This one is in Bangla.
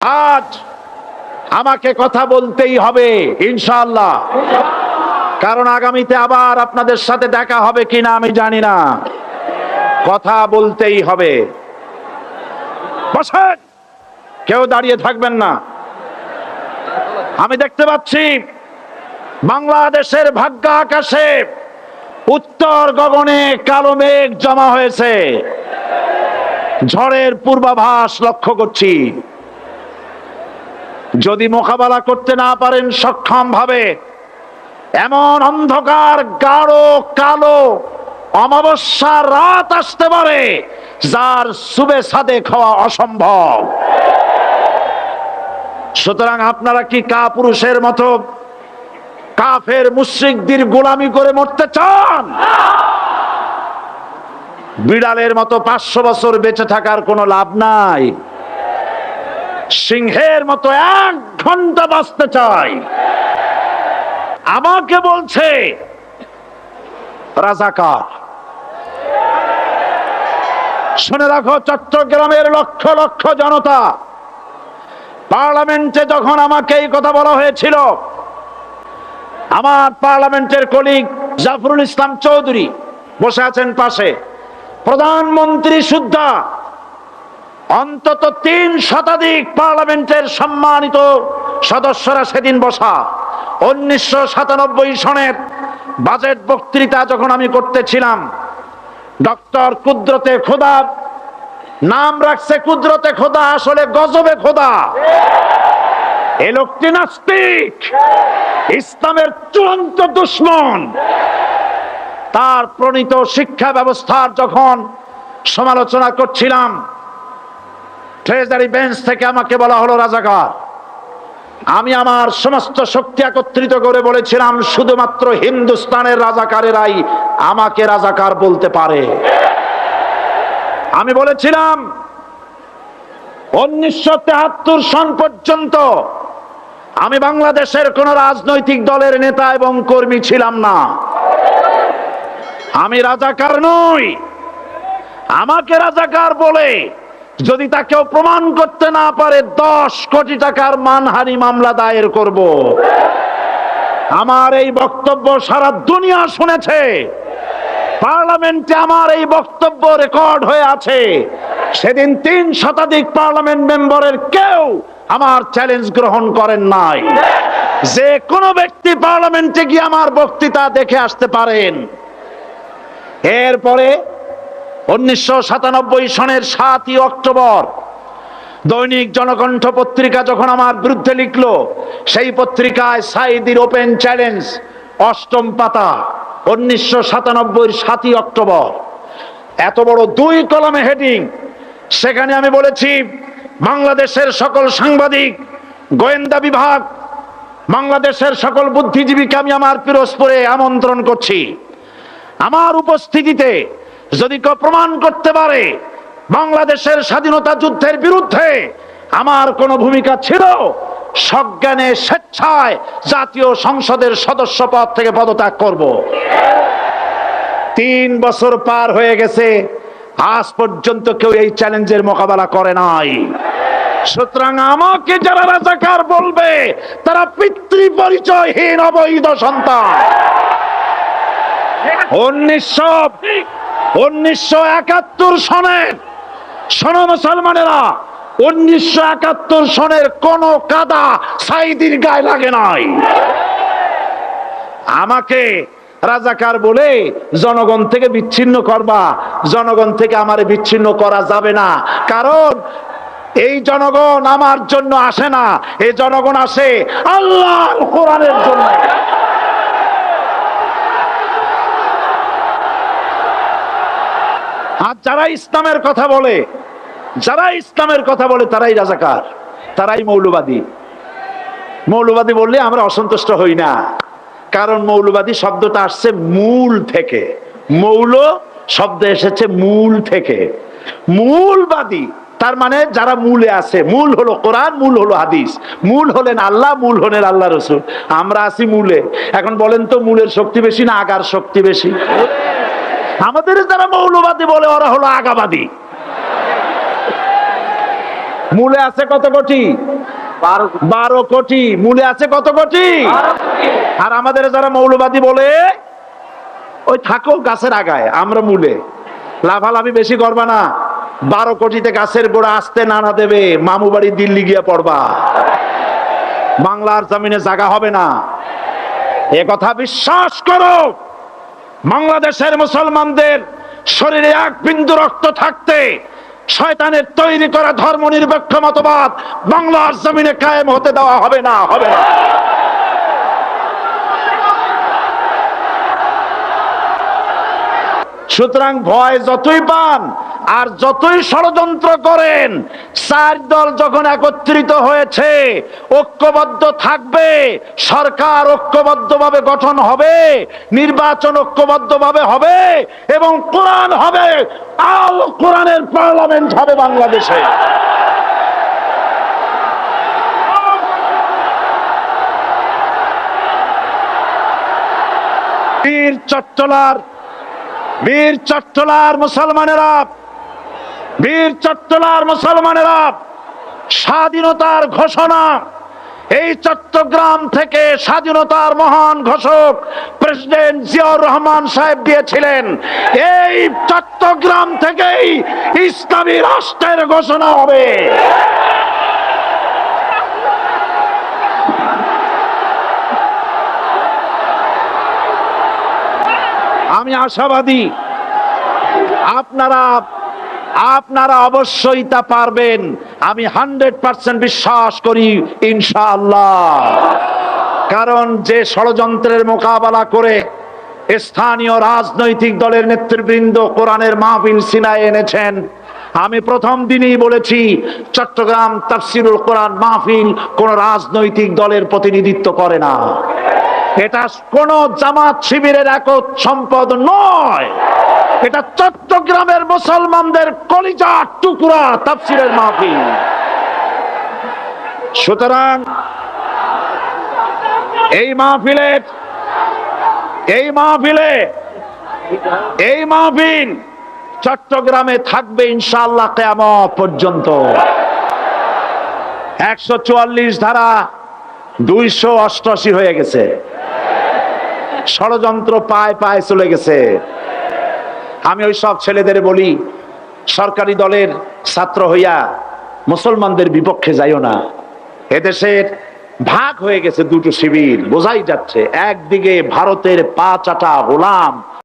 আজ আমাকে কথা বলতেই হবে ইনশাআল্লাহ, কারণ আগামীতে আবার আপনাদের সাথে দেখা হবে কিনা আমি জানি না। কথা বলতেই হবে। বসেন, কেউ দাঁড়িয়ে থাকবেন না। আমি দেখতে পাচ্ছি বাংলাদেশের ভাগ্য আকাশে উত্তর গগনে কালো মেঘ জমা হয়েছে। ঝড়ের পূর্বাভাস লক্ষ্য করছি। যদি মোকাবেলা করতে না পারেন সক্ষম ভাবে, এমন অন্ধকার গাঢ় কালো অমাবস্যার রাত আসতে পারে যার সুবে সাদেক হওয়া অসম্ভব। সুতরাং আপনারা কি কাপুরুষের মতো কাফের মুশরিকদের গোলামি করে মরতে চান? বিড়ালের মতো 500 বছর বেঁচে থাকার কোনো লাভ নাই। সিংহের মতো 1 ঘন্টা বাঁচতে চাই। আমাকে বলছে রাজাকার। শুনে রাখো, চট্টগ্রামের লক্ষ লক্ষ জনতা, পার্লামেন্টে যখন আমাকে এই কথা বলা হয়েছিল, আমার পার্লামেন্টের কলিগ জাফরুল ইসলাম চৌধুরী বসে আছেন পাশে, প্রধানমন্ত্রী সুদ্ধা, অন্তত 3 শতাধিক পার্লামেন্টের সম্মানিত সদস্যরা সেদিন বসা। 1997 সনের বাজেট বক্তৃতা যখন আমি করতেছিলাম, ডক্টর কুদরতে খোদা, নাম রাখছে কুদরতে খোদা, আসলে গজবে খোদা। এই লোকটি নাস্তিক, ইসলামের চূড়ান্ত দুশমন। তার প্রণীত শিক্ষা ব্যবস্থার যখন সমালোচনা করছিলাম, ট্রেজারি বেঞ্চ থেকে আমাকে বলা হলো রাজাকার। আমি আমার সমস্ত শক্তি একত্রিত করে বলেছিলাম, শুধুমাত্র হিন্দুস্তানের রাজাকারেরাই আমাকে রাজাকার বলতে পারে। আমি বলেছিলাম 1973 সন পর্যন্ত আমি বাংলাদেশের কোন রাজনৈতিক দলের নেতা এবং কর্মী ছিলাম না। আমি রাজাকার নই। আমাকে রাজাকার বলে যদি তাকেও প্রমাণ করতে না পারে, 10 কোটি টাকার মানহানি মামলা দায়ের করব। আমার এই বক্তব্য সারা দুনিয়া শুনেছে। পার্লামেন্টে আমার এই বক্তব্য রেকর্ড হয়ে আছে। সেদিন 3 শতাধিক পার্লামেন্ট মেম্বারের কেউ আমার চ্যালেঞ্জ গ্রহণ করেন নাই। যে কোনো ব্যক্তি পার্লামেন্টে গিয়ে আমার বক্তৃতা দেখে আসতে পারেন। এরপরে 1997 সনের 7ই অক্টোবর দৈনিক জনকণ্ঠ পত্রিকা যখন আমার বিরুদ্ধে লিখলো, সেই পত্রিকায় সাইদির ওপেন চ্যালেঞ্জ 8ম পাতা, 1997 7ই অক্টোবর, এত বড় 2 কলামে হেডিং। সেখানে আমি বলেছি, বাংলাদেশের সকল সাংবাদিক, গোয়েন্দা বিভাগ, বাংলাদেশের সকল বুদ্ধিজীবীকে আমি আমার পিরোজপুরে আমন্ত্রণ করছি। আমার উপস্থিতিতে যদি কেউ প্রমাণ করতে পারে বাংলাদেশের স্বাধীনতা যুদ্ধের বিরুদ্ধে আমার কোনো ভূমিকা ছিল, সজ্ঞানে স্বেচ্ছায় জাতীয় সংসদের সদস্য পদ থেকে পদত্যাগ করব। 3 বছর পার হয়ে গেছে, আজ পর্যন্ত কেউ এই চ্যালেঞ্জের মোকাবেলা করে নাই। সুতরাং আমাকে যারা রাজাকার বলবে, তারা পিতৃ পরিচয়হীন অবৈধ সন্তান। 1971 সনের, শোনো মুসলমানেরা, 1971 সনের কোন কাদা সাইদির গায়ে লাগে নাই। আমাকে রাজাকার বলে জনগণ থেকে বিচ্ছিন্ন করবা। জনগণ থেকে আমারে বিচ্ছিন্ন করা যাবে না, কারণ এই জনগণ আমার জন্য আসে না। এই জনগণ আসে আল্লাহর কোরআনের জন্য। আর যারা ইসলামের কথা বলে, তারাই রাজাকার, তারাই মৌলবাদী। মৌলবাদী বললে আমরা অসন্তুষ্ট হই না, কারণ মৌলবাদী শব্দটা আসছে মূল থেকে। মৌল শব্দ এসেছে মূল থেকে। মূলবাদী তার মানে যারা মূলে আছে। মূল হলো কোরআন, মূল হলো হাদিস, মূল হলেন আল্লাহ, মূল হলেন আল্লাহ রসুল। আমরা আছি মূলে। এখন বলেন তো, মূলের শক্তি বেশি না আগার শক্তি বেশি? আমাদের যারা মৌলবাদী বলে ওরা হলো আগাবাদী। মূলে আছে কত কোটি? 12 কোটি। মূলে আছে কত কোটি? আর আমাদের যারা মৌলবাদী বলে ওই থাকো গাছের আগায়, আমরা মূলে। লাফালাফি বেশি করবা না, 12 কোটিতে গাছের গোড়া আসতে নানা দেবে, মামু বাড়ি দিল্লি গিয়ে পড়বা, বাংলার জমিনে জায়গা হবে না। এ কথা বিশ্বাস করো। বাংলাদেশের মুসলমানদের শরীরে এক বিন্দু রক্ত থাকতে শয়তানের তৈরি করা ধর্ম নিরপেক্ষ মতবাদ বাংলার জমিনে কায়েম হতে দেওয়া হবে না, হবে না। সুতরাং ভয় যতই পান আর যতই ষড়যন্ত্র করেন, 4 দল যখন একত্রিত হয়েছে, ঐক্যবদ্ধ থাকবে, সরকার ঐক্যবদ্ধভাবে গঠন হবে, নির্বাচন ঐক্যবদ্ধভাবে হবে এবং কোরআন হবে, আল কোরআনের পার্লামেন্ট হবে বাংলাদেশে। বীর চট্টলার মুসলমানেরা, বীর চট্টলার মুসলমানেরা স্বাধীনতার ঘোষণা এই চট্টগ্রাম থেকে স্বাধীনতার মহান ঘোষক প্রেসিডেন্ট জিয়াউর রহমান সাহেব দিয়েছিলেন। এই চট্টগ্রাম থেকেই ইসলামী রাষ্ট্রের ঘোষণা হবে। আমি আশাবাদী আপনারা অবশ্যই তা পারবেন। আমি 100% বিশ্বাস করি ইনশাআল্লাহ। কারণ যে ষড়যন্ত্রের মোকাবেলা করে স্থানীয় রাজনৈতিক দলের নেতৃবৃন্দ কোরআনের মাহফিল সিনায় এনেছেন, আমি প্রথম দিনেই বলেছি চট্টগ্রাম তাফসিরুল কোরআন মাহফিল কোন রাজনৈতিক দলের প্রতিনিধিত্ব করে না। এটা কোন জামাত শিবিরের একক সম্পদ নয়, এটা চট্টগ্রামের মুসলমানদের কলিজার টুকরা তাফসিরের মাহফিল। সুতরাং এই মাহফিল চট্টগ্রামে থাকবে ইনশাআল্লাহ কিয়ামত পর্যন্ত। 144 ধারা 288 হয়ে গেছে, ষড়যন্ত্র পায় পায় চলে গেছে। আমি ওই সব ছেলেদের বলি, সরকারি দলের ছাত্র হইয়া মুসলমানদের বিপক্ষে যাইও না। এদেশের ভাগ হয়ে গেছে দুটো শিবির, বোঝাই যাচ্ছে। একদিকে ভারতের পা চাটা গোলাম,